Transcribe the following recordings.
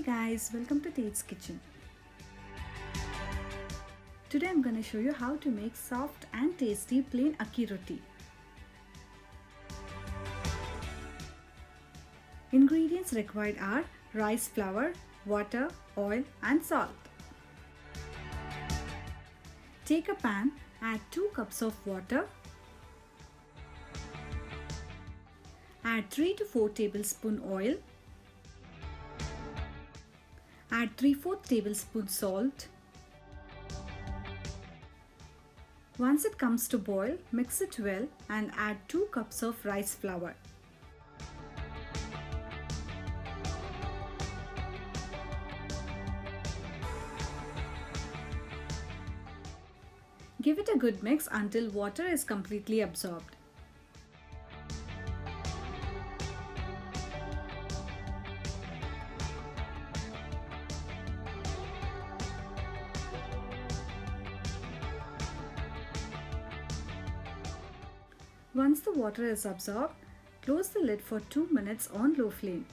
Guys, welcome to Tate's Kitchen. Today I'm going to show you how to make soft and tasty plain akki roti. Ingredients required are rice flour, water, oil and salt. Take a pan, add 2 cups of water. Add 3 to 4 tablespoon oil. Add 3/4 tablespoon salt. Once it comes to boil, mix it well and add 2 cups of rice flour. Give it a good mix until water is completely absorbed. Once the water is absorbed, close the lid for 2 minutes on low flame.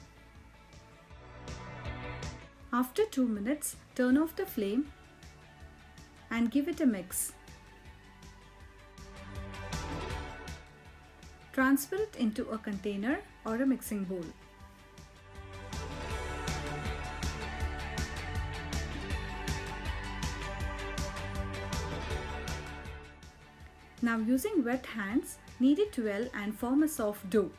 After 2 minutes, turn off the flame and give it a mix. Transfer it into a container or a mixing bowl. Now using wet hands, knead it well and form a soft dough.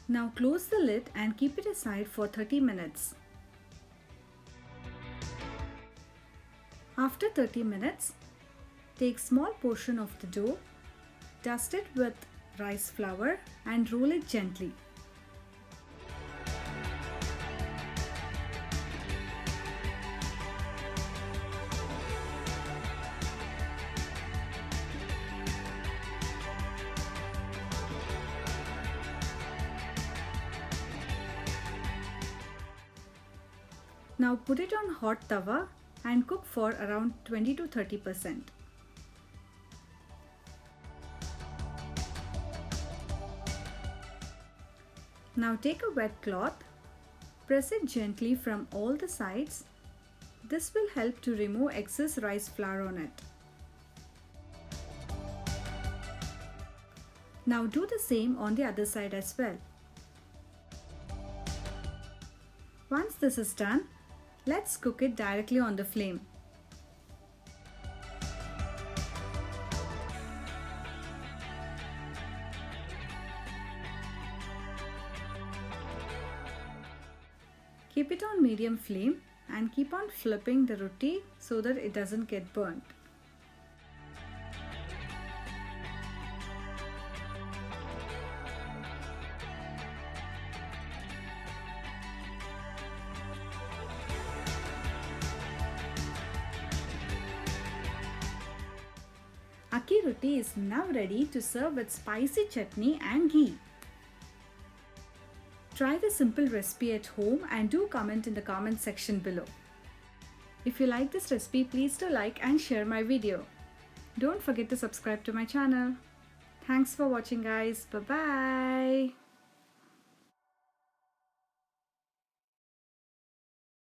Now close the lid and keep it aside for 30 minutes. After 30 minutes, take small portion of the dough, dust it with rice flour and roll it gently. Now put it on hot tawa and cook for around 20 to 30%. Now take a wet cloth, press it gently from all the sides. This will help to remove excess rice flour on it. Now do the same on the other side as well. Once this is done, let's cook it directly on the flame. Keep it on medium flame and keep on flipping the roti so that it doesn't get burnt. Akki roti is now ready to serve with spicy chutney and ghee. Try the simple recipe at home and do comment in the comment section below. If you like this recipe, please do like and share my video. Don't forget to subscribe to my channel. Thanks for watching guys. Bye bye.